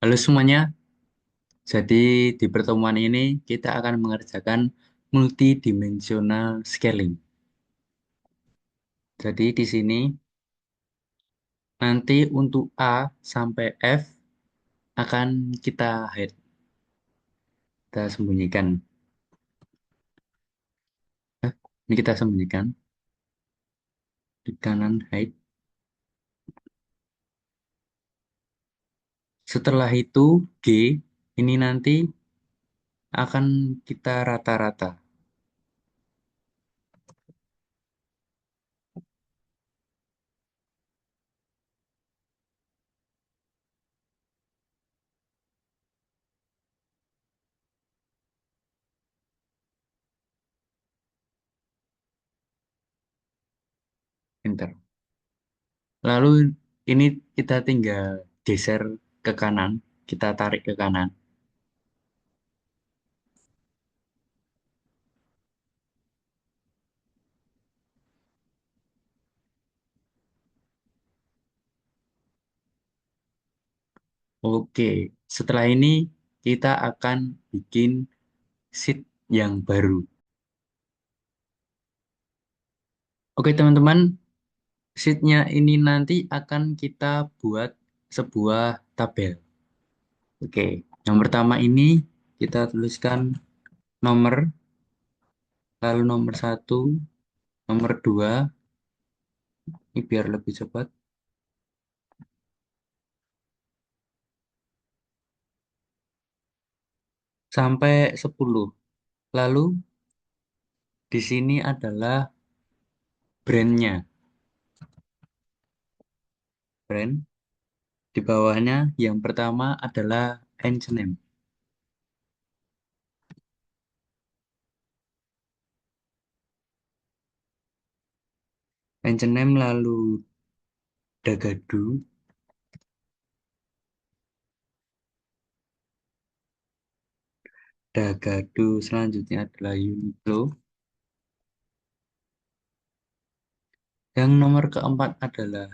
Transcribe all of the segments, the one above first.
Halo semuanya, jadi di pertemuan ini kita akan mengerjakan multidimensional scaling. Jadi di sini nanti untuk A sampai F akan kita hide, kita sembunyikan. Ini kita sembunyikan di kanan hide. Setelah itu G ini nanti akan kita rata-rata, enter. Lalu ini kita tinggal geser ke kanan, kita tarik ke kanan. Oke, setelah ini kita akan bikin sheet yang baru. Oke teman-teman, sheetnya ini nanti akan kita buat sebuah tabel. Oke, yang pertama ini kita tuliskan nomor, lalu nomor satu, nomor dua, ini biar lebih cepat, sampai 10. Lalu di sini adalah brandnya, brand. Di bawahnya yang pertama adalah engine name. Engine name lalu Dagadu. Dagadu selanjutnya adalah Uniqlo. Yang nomor keempat adalah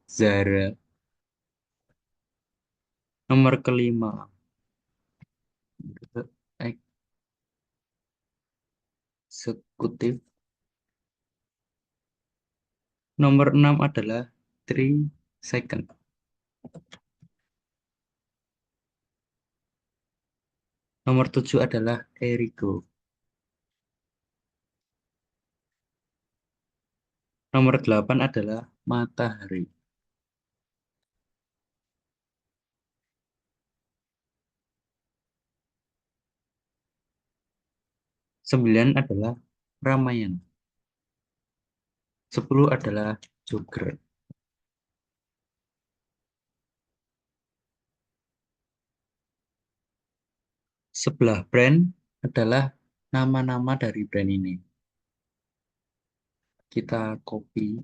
Zara. Nomor kelima eksekutif. Nomor enam adalah 3 second. Nomor tujuh adalah Erigo. Nomor delapan adalah Matahari. Sembilan adalah Ramayana. 10 adalah Jogger. Sebelah brand adalah nama-nama dari brand ini. Kita copy.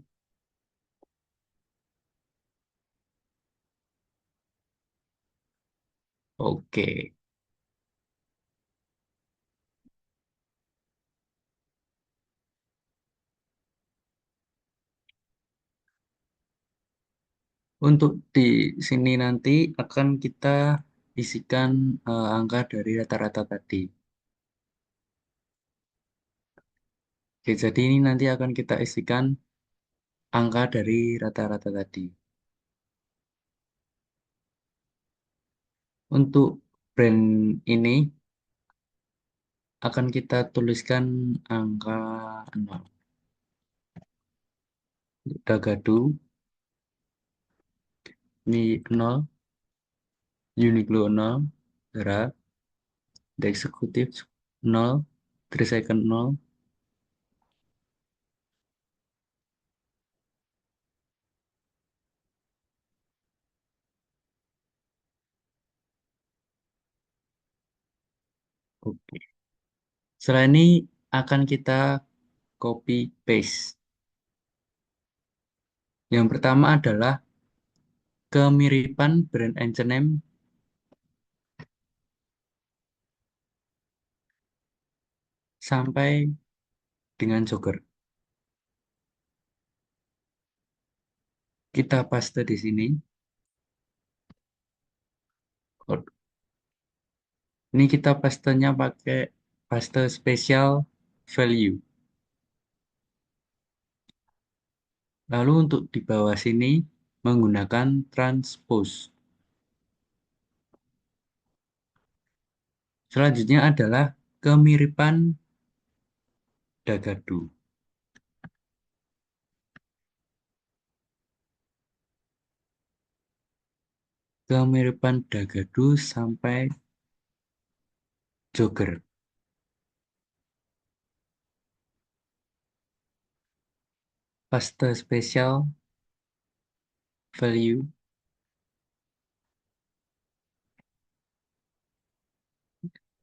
Oke. Untuk di sini nanti akan kita isikan angka dari rata-rata tadi. Oke, jadi ini nanti akan kita isikan angka dari rata-rata tadi. Untuk brand ini akan kita tuliskan angka 0. Untuk Dagadu ini 0, Uniqlo 0, Zara, The Executive 0, 3 Second 0. Oke. Setelah ini akan kita copy paste. Yang pertama adalah kemiripan brand H&M sampai dengan jogger. Kita paste di sini. Oh, ini kita pastenya pakai paste spesial value. Lalu untuk di bawah sini menggunakan transpose. Selanjutnya adalah kemiripan Dagadu. Kemiripan Dagadu sampai Jogger. Paste spesial value.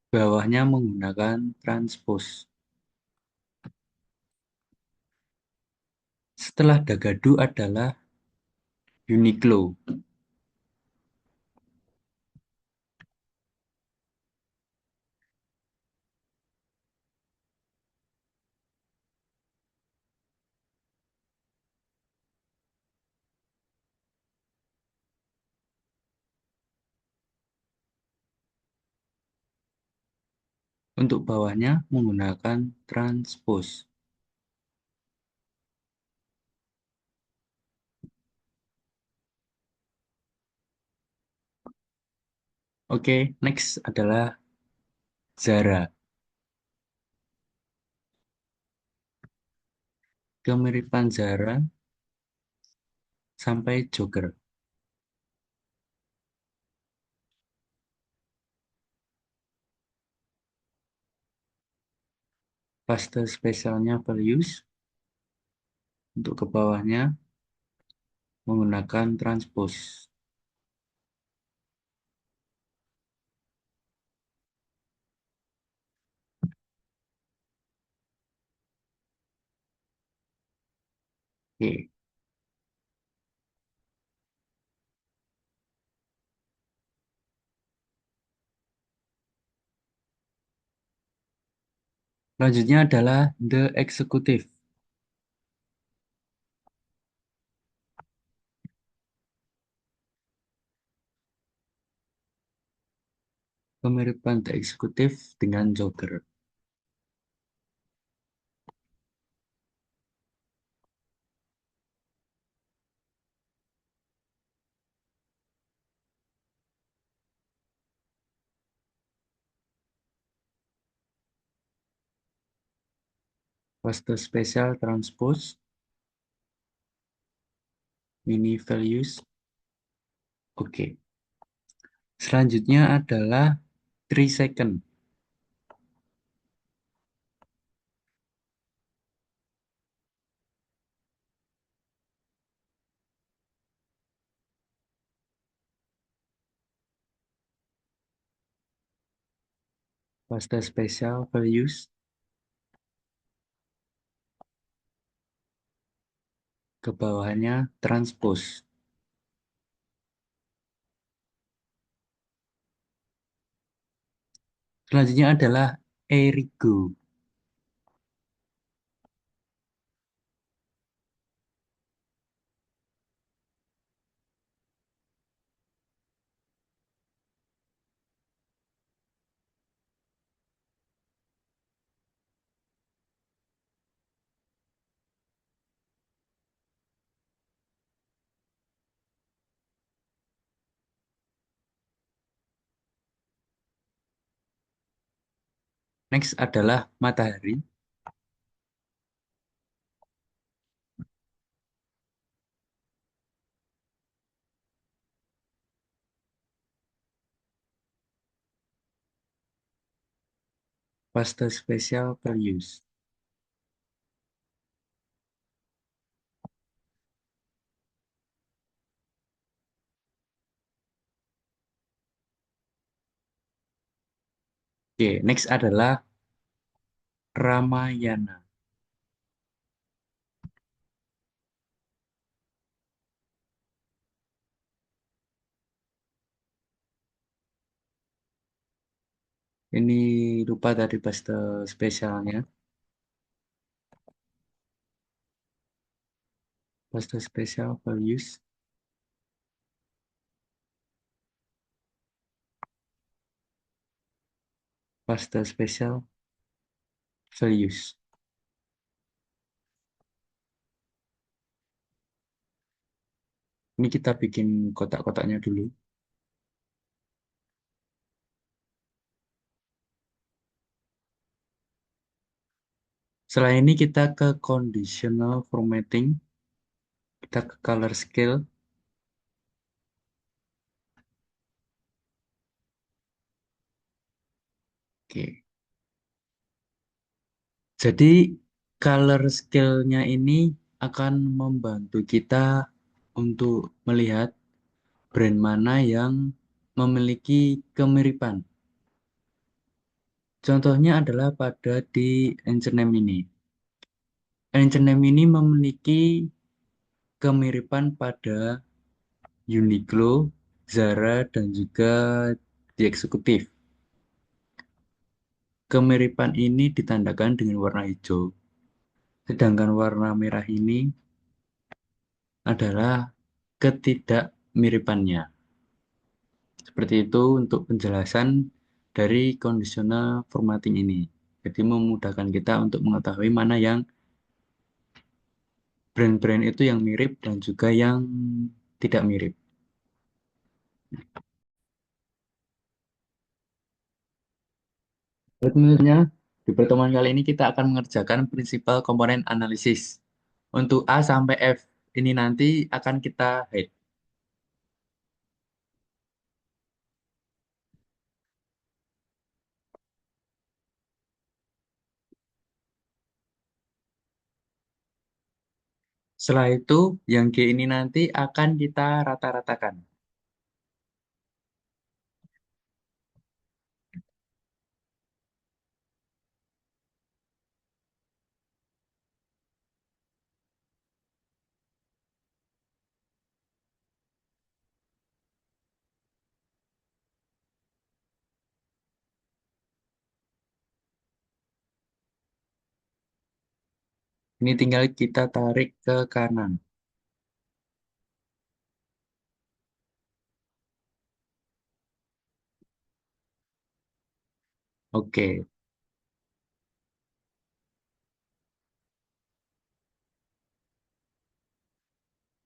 Bawahnya menggunakan transpose. Setelah Dagadu adalah Uniqlo. Untuk bawahnya menggunakan transpose. Oke, next adalah Zara. Kemiripan Zara sampai Jogger. Paste spesialnya values. Untuk ke bawahnya menggunakan transpose. Oke. Selanjutnya adalah the executive. Kemiripan the executive dengan Jogger. Paste spesial transpose. Mini values. Oke. Selanjutnya adalah 3 second. Paste spesial values. Ke bawahnya transpose. Selanjutnya adalah Erigo. Next adalah Matahari. Paste spesial values. Oke, next adalah Ramayana. Ini lupa tadi paste spesialnya. Paste spesial values. pasta spesial values. Ini kita bikin kotak-kotaknya dulu. Setelah ini kita ke conditional formatting, kita ke color scale. Oke. Jadi color scale-nya ini akan membantu kita untuk melihat brand mana yang memiliki kemiripan. Contohnya adalah pada di H&M ini. H&M ini memiliki kemiripan pada Uniqlo, Zara, dan juga The Executive. Kemiripan ini ditandakan dengan warna hijau, sedangkan warna merah ini adalah ketidakmiripannya. Seperti itu untuk penjelasan dari conditional formatting ini. Jadi memudahkan kita untuk mengetahui mana yang brand-brand itu yang mirip dan juga yang tidak mirip. Selanjutnya, di pertemuan kali ini kita akan mengerjakan prinsipal komponen analisis. Untuk A sampai F ini nanti akan kita hide. Setelah itu, yang G ini nanti akan kita rata-ratakan. Ini tinggal kita tarik ke kanan. Oke.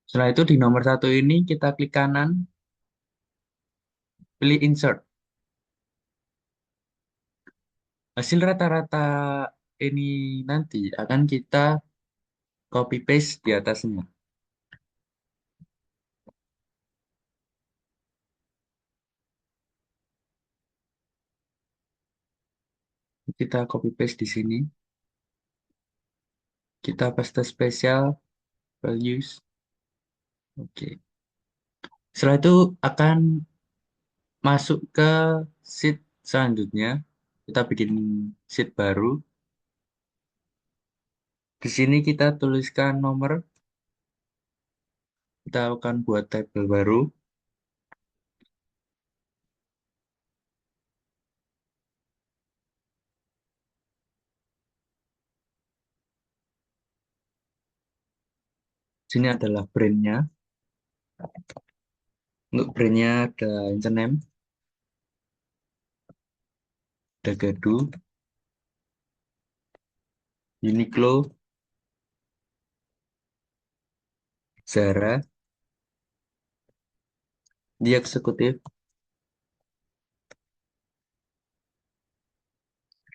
Setelah itu di nomor satu ini kita klik kanan, pilih insert. Hasil rata-rata ini nanti akan kita copy paste di atasnya. Kita copy paste di sini. Kita paste spesial values. Oke. Setelah itu akan masuk ke sheet selanjutnya. Kita bikin sheet baru. Di sini kita tuliskan nomor. Kita akan buat tabel baru. Sini adalah brandnya. Untuk brandnya ada H&M, ada Gadu, Uniqlo, Zara, The Executive,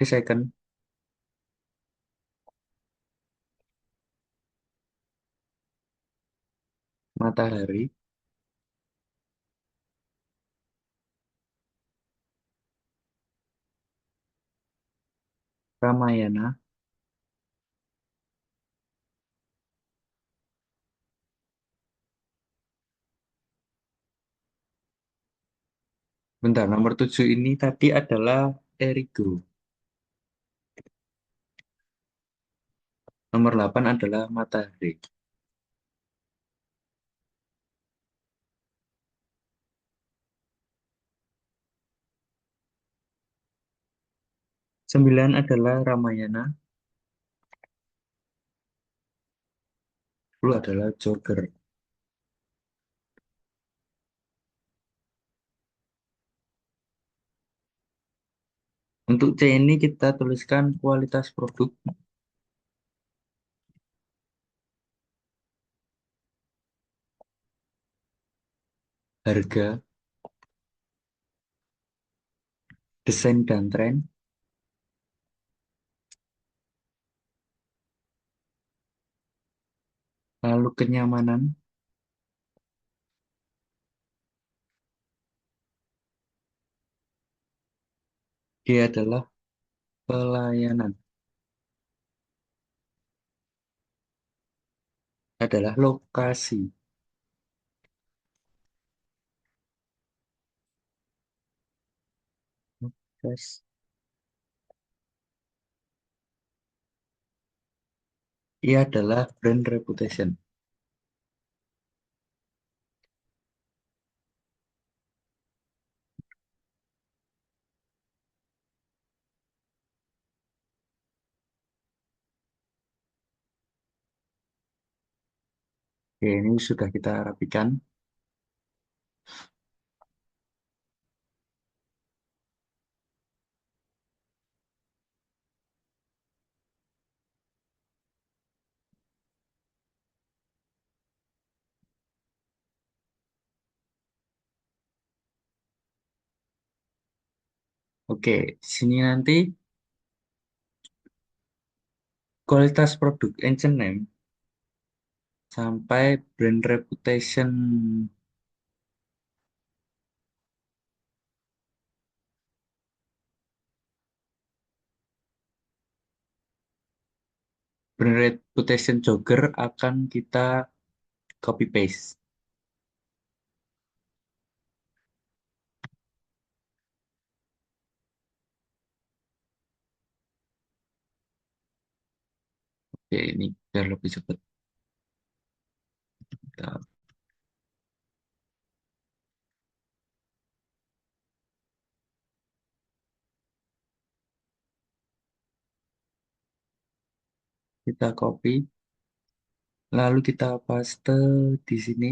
Second, Matahari, Ramayana. Bentar, nomor 7 ini tadi adalah Erigo. Nomor 8 adalah Matahari. 9 adalah Ramayana. 10 adalah Jogger. Untuk C ini kita tuliskan kualitas produk, harga, desain dan tren, lalu kenyamanan, G adalah pelayanan, adalah lokasi. Yes. I adalah brand reputation. Oke, ini sudah kita rapikan. Oke, sini nanti kualitas produk H&M sampai brand reputation. Brand reputation jogger akan kita copy paste. Oke, ini biar lebih cepat. Kita, kita copy, lalu kita paste di sini.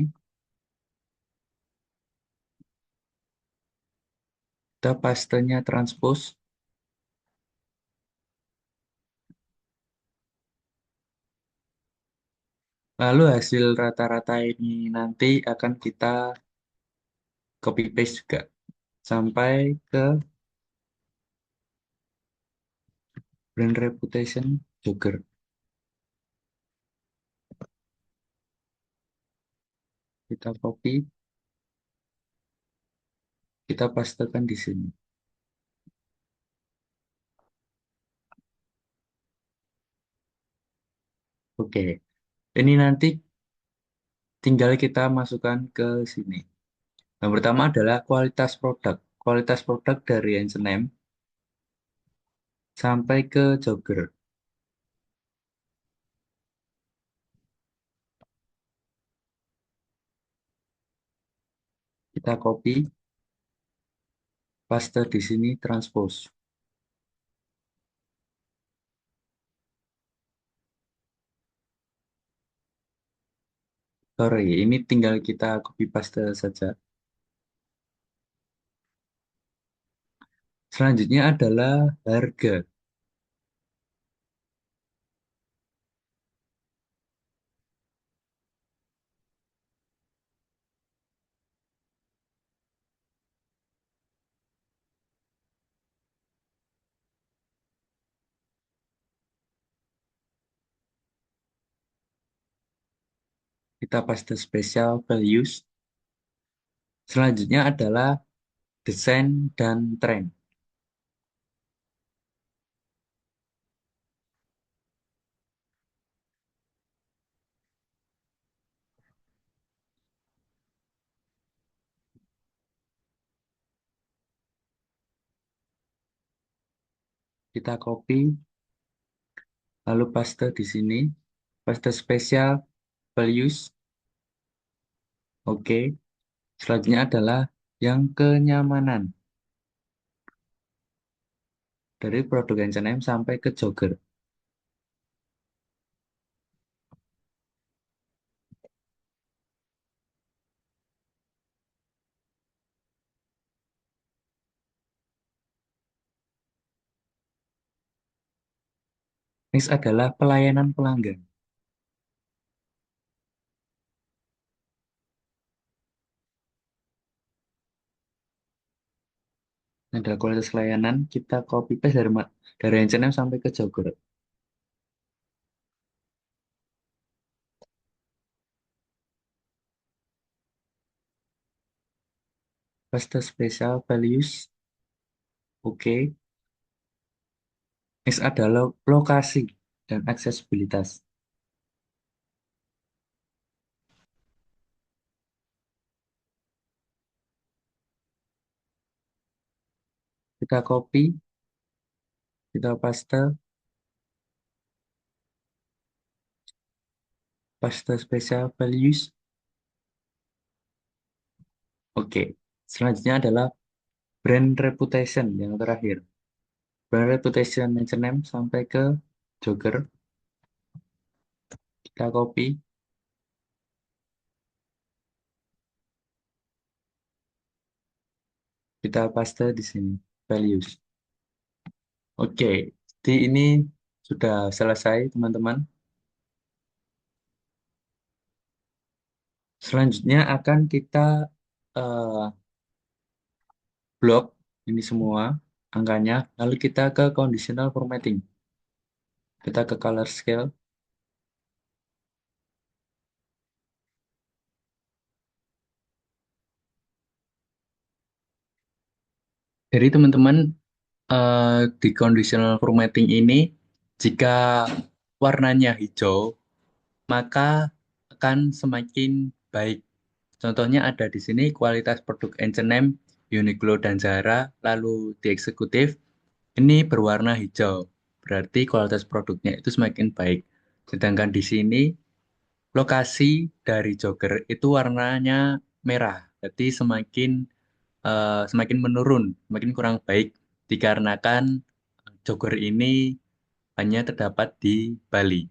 Kita pastenya transpose. Lalu hasil rata-rata ini nanti akan kita copy paste juga sampai ke brand reputation jogger. Kita copy, kita pastekan di sini. Oke, ini nanti tinggal kita masukkan ke sini. Yang pertama adalah kualitas produk. Kualitas produk dari H&M sampai ke jogger. Kita copy, paste di sini, transpose. Sorry, ini tinggal kita copy paste saja. Selanjutnya adalah harga. Kita paste special values. Selanjutnya adalah desain dan tren. Kita copy, lalu paste di sini. Paste special values. Oke. Selanjutnya adalah yang kenyamanan. Dari produk H&M sampai ke jogger. Next adalah pelayanan pelanggan. Ini adalah kualitas layanan. Kita copy paste dari H&M sampai ke Jogger. Paste special values. Oke. Next adalah lokasi dan aksesibilitas. Kita copy, kita paste special values. Oke. Selanjutnya adalah brand reputation yang terakhir. Brand reputation H&M sampai ke Jogger. Kita copy, kita paste di sini. Values. Oke. Di ini sudah selesai, teman-teman. Selanjutnya akan kita eh, blok ini semua angkanya, lalu kita ke conditional formatting. Kita ke color scale. Jadi teman-teman di conditional formatting ini, jika warnanya hijau, maka akan semakin baik. Contohnya ada di sini kualitas produk H&M, Uniqlo, dan Zara, lalu di eksekutif, ini berwarna hijau. Berarti kualitas produknya itu semakin baik. Sedangkan di sini lokasi dari jogger itu warnanya merah. Berarti semakin menurun, semakin kurang baik dikarenakan jogger ini hanya terdapat di Bali.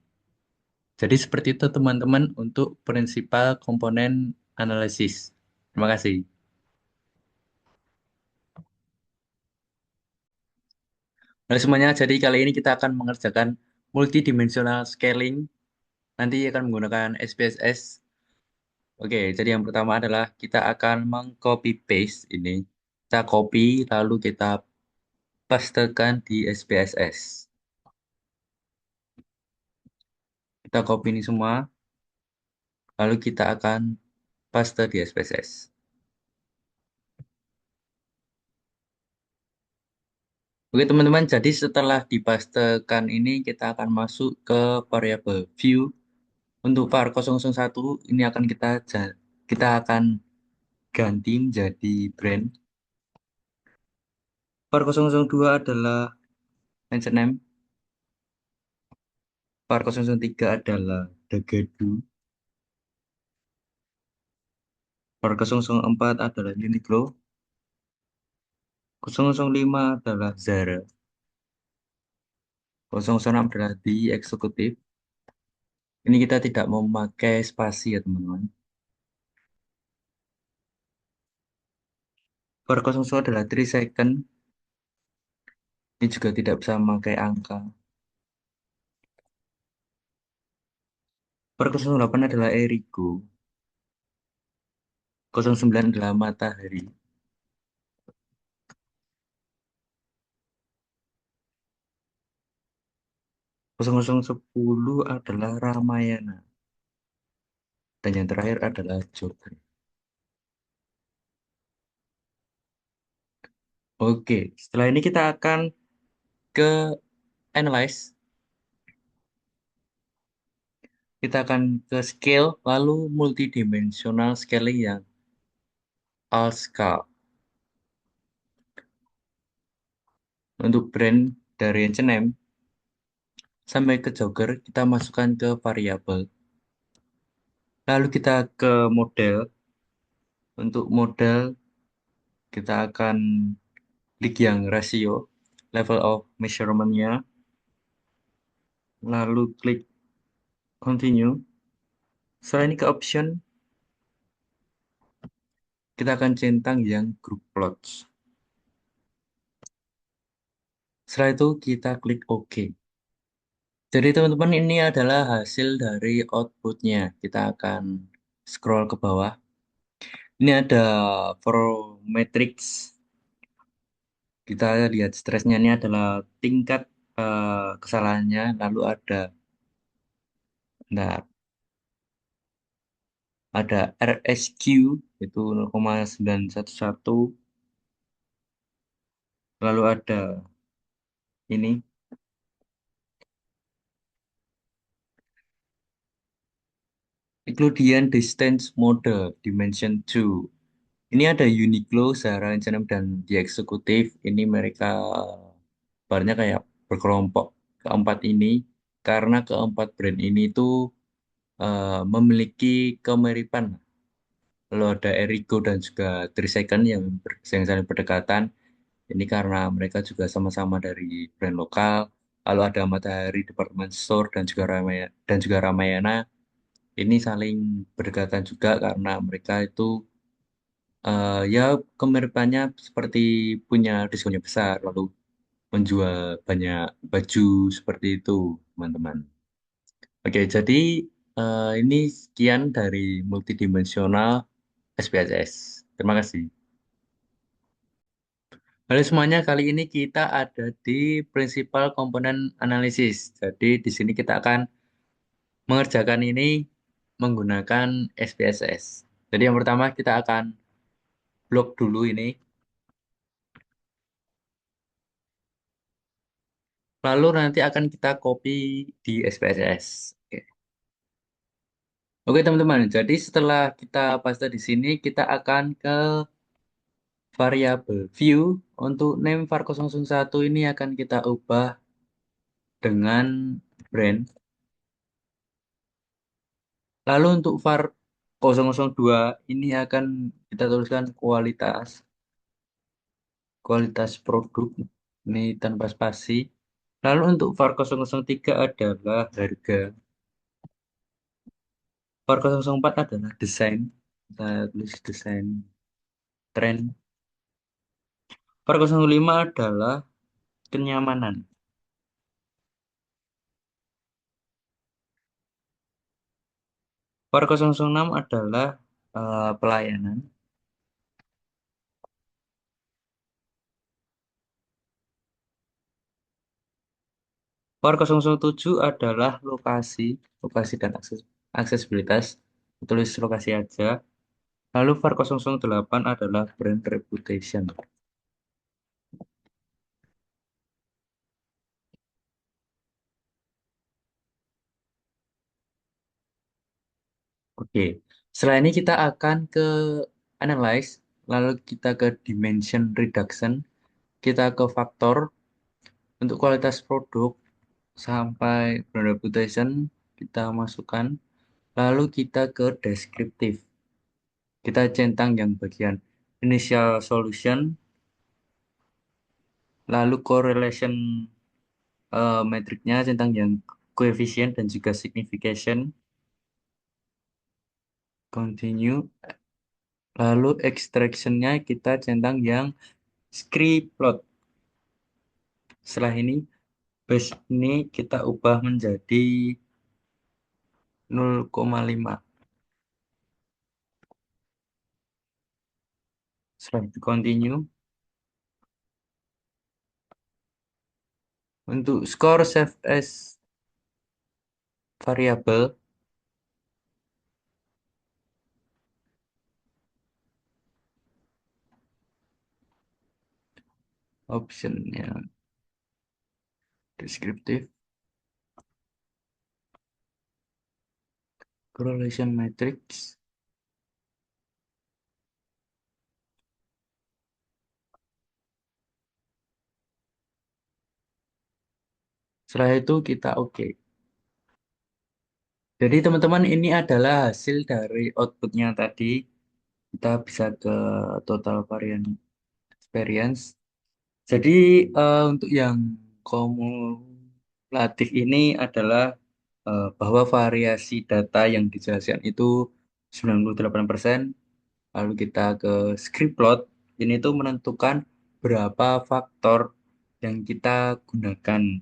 Jadi seperti itu teman-teman untuk prinsipal komponen analisis. Terima kasih. Halo semuanya, jadi kali ini kita akan mengerjakan multidimensional scaling. Nanti akan menggunakan SPSS. Oke, jadi yang pertama adalah kita akan mengcopy paste ini. Kita copy lalu kita pastekan di SPSS. Kita copy ini semua, lalu kita akan paste di SPSS. Oke teman-teman, jadi setelah dipastekan ini kita akan masuk ke variabel view. Untuk var 001 ini akan kita akan ganti menjadi brand. Var 002 adalah H&M. Var 003 adalah Degadu. Var 004 adalah Uniqlo. 005 adalah Zara. 006 adalah The Executive. Ini kita tidak memakai spasi ya teman-teman. Var 010 adalah 3 second. Ini juga tidak bisa memakai angka. Var 08 adalah Erigo. 09 adalah Matahari. 0010 adalah Ramayana. Dan yang terakhir adalah Joker. Oke, setelah ini kita akan ke analyze. Kita akan ke scale, lalu multidimensional scaling yang all scale. Untuk brand dari H&M sampai ke Jogger, kita masukkan ke variabel. Lalu kita ke model. Untuk model, kita akan klik yang rasio, level of measurement-nya. Lalu klik continue. Setelah ini ke option, kita akan centang yang group plots. Setelah itu kita klik OK. Jadi teman-teman ini adalah hasil dari outputnya. Kita akan scroll ke bawah. Ini ada for matrix. Kita lihat stresnya ini adalah tingkat kesalahannya. Lalu nah, ada RSQ itu 0,911. Lalu ada ini Euclidean Distance Model Dimension 2. Ini ada Uniqlo, Zara, H&M, dan The Executive. Ini mereka barnya kayak berkelompok keempat ini karena keempat brand ini tuh memiliki kemiripan. Lalu ada Erigo dan juga Three Second yang saling berdekatan. Ini karena mereka juga sama-sama dari brand lokal. Lalu ada Matahari Department Store dan juga Ramayana. Ini saling berdekatan juga karena mereka itu ya kemiripannya seperti punya diskonnya besar, lalu menjual banyak baju seperti itu, teman-teman. Oke, jadi ini sekian dari multidimensional SPSS. Terima kasih. Halo semuanya, kali ini kita ada di Principal Component Analysis. Jadi di sini kita akan mengerjakan ini menggunakan SPSS. Jadi yang pertama kita akan blok dulu ini. Lalu nanti akan kita copy di SPSS. Oke. Oke teman-teman, jadi setelah kita paste di sini, kita akan ke variabel view. Untuk name var001 ini akan kita ubah dengan brand. Lalu untuk var002 ini akan kita tuliskan kualitas produk. Ini tanpa spasi. Lalu untuk var003 adalah harga. var004 adalah desain. Kita tulis desain tren. var005 adalah kenyamanan. var006 adalah pelayanan. var007 adalah lokasi dan aksesibilitas. Tulis lokasi aja. Lalu var008 adalah brand reputation. Oke, setelah ini kita akan ke analyze, lalu kita ke dimension reduction, kita ke faktor untuk kualitas produk sampai brand reputation kita masukkan, lalu kita ke deskriptif. Kita centang yang bagian initial solution, lalu correlation metriknya centang yang coefficient dan juga signification, continue, lalu extractionnya kita centang yang script plot. Setelah ini base ini kita ubah menjadi 0,5. Setelah itu continue. Untuk score save as variable, optionnya deskriptif, correlation matrix. Setelah itu kita oke. Jadi teman-teman ini adalah hasil dari outputnya tadi. Kita bisa ke total variant experience. Jadi untuk yang kumulatif ini adalah bahwa variasi data yang dijelaskan itu 98%. Lalu kita ke script plot. Ini tuh menentukan berapa faktor yang kita gunakan.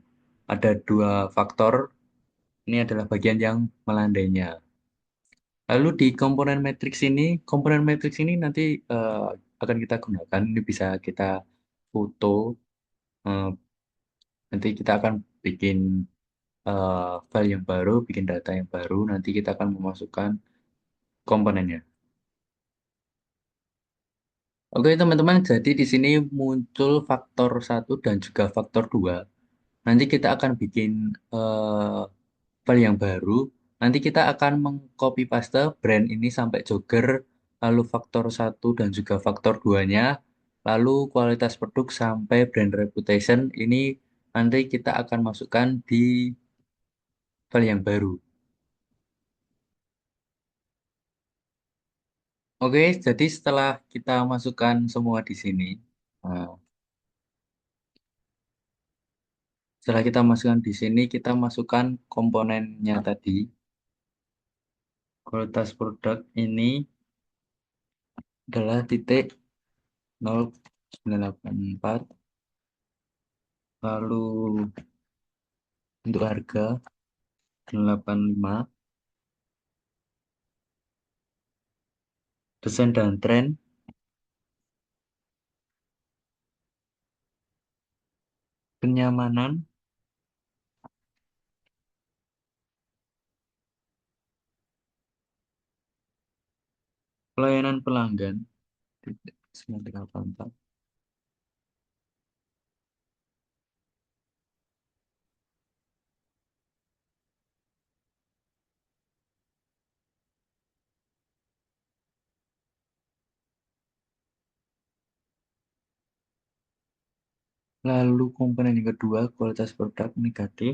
Ada dua faktor. Ini adalah bagian yang melandainya. Lalu di komponen matriks ini nanti eh, akan kita gunakan. Ini bisa kita foto. eh, Nanti kita akan bikin file yang baru, bikin data yang baru. Nanti kita akan memasukkan komponennya. Oke teman-teman, jadi di sini muncul faktor satu dan juga faktor 2. Nanti kita akan bikin file yang baru. Nanti kita akan mengcopy paste brand ini sampai jogger, lalu faktor satu dan juga faktor 2-nya, lalu kualitas produk sampai brand reputation ini nanti kita akan masukkan di file yang baru. Oke, jadi setelah kita masukkan semua di sini, eh, setelah kita masukkan di sini, kita masukkan komponennya tadi. Kualitas produk ini adalah titik 0,984. Lalu untuk harga 85, desain dan tren, kenyamanan, pelayanan pelanggan, titik 984. Lalu komponen yang kedua, kualitas produk negatif.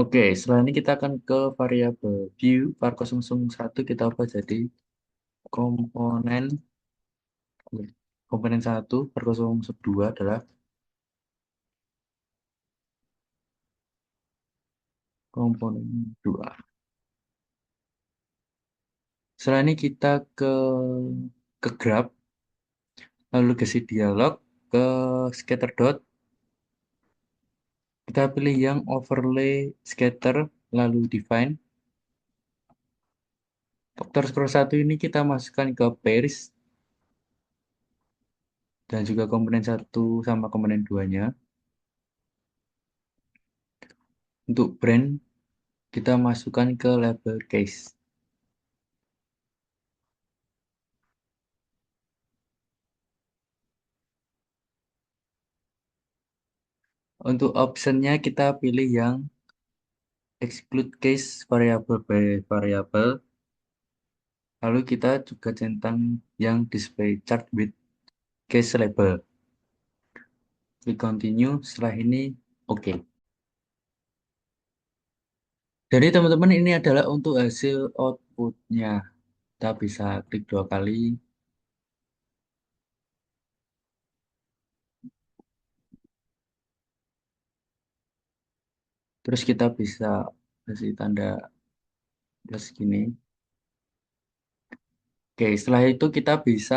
Oke, setelah ini kita akan ke variabel view var001 kita ubah jadi komponen komponen satu var002 adalah komponen 2. Setelah ini kita ke graph, lalu ke si dialog, ke scatter dot, kita pilih yang overlay scatter, lalu define. Faktor scroll satu ini kita masukkan ke pairs dan juga komponen satu sama komponen duanya. Untuk brand kita masukkan ke label case. Untuk optionnya kita pilih yang exclude case variable by variable. Lalu kita juga centang yang display chart with case label. Klik continue, setelah ini oke. Jadi teman-teman ini adalah untuk hasil outputnya. Kita bisa klik 2 kali. Terus kita bisa kasih tanda plus gini. Oke, setelah itu kita bisa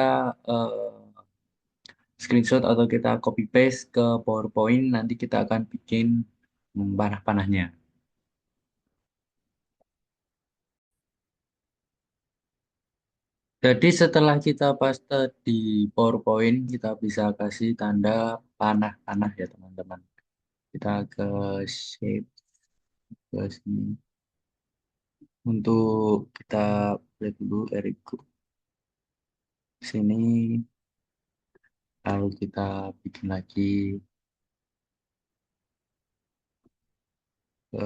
screenshot atau kita copy paste ke PowerPoint. Nanti kita akan bikin panah-panahnya. Jadi setelah kita paste di PowerPoint, kita bisa kasih tanda panah-panah ya teman-teman. Kita ke shape ke sini. Untuk kita lihat dulu Erigo sini, lalu kita bikin lagi ke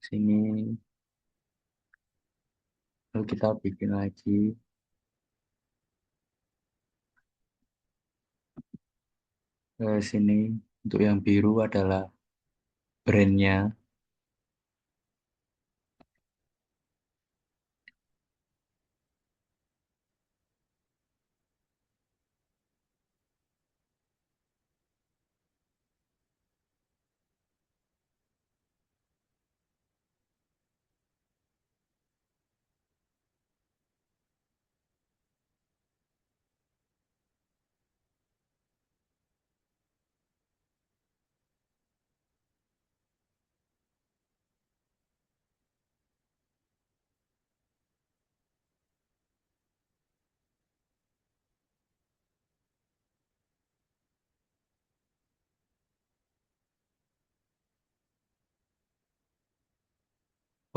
sini, lalu kita bikin lagi. Sini untuk yang biru adalah brandnya.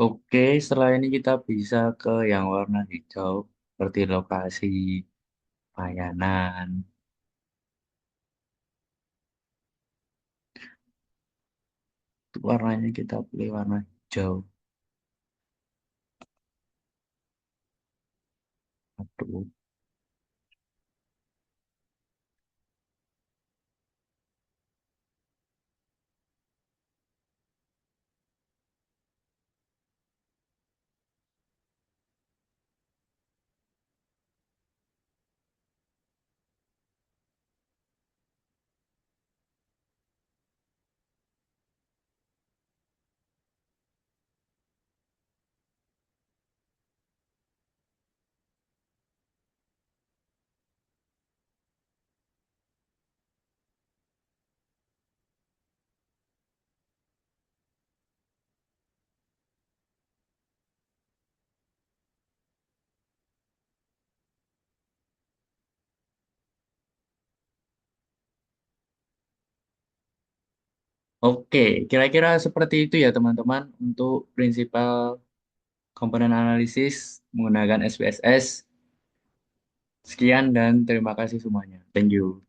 Oke, setelah ini kita bisa ke yang warna hijau, seperti lokasi layanan. Untuk warnanya kita pilih warna hijau. Aduh. Oke, kira-kira seperti itu ya teman-teman untuk prinsipal komponen analisis menggunakan SPSS. Sekian dan terima kasih semuanya. Thank you.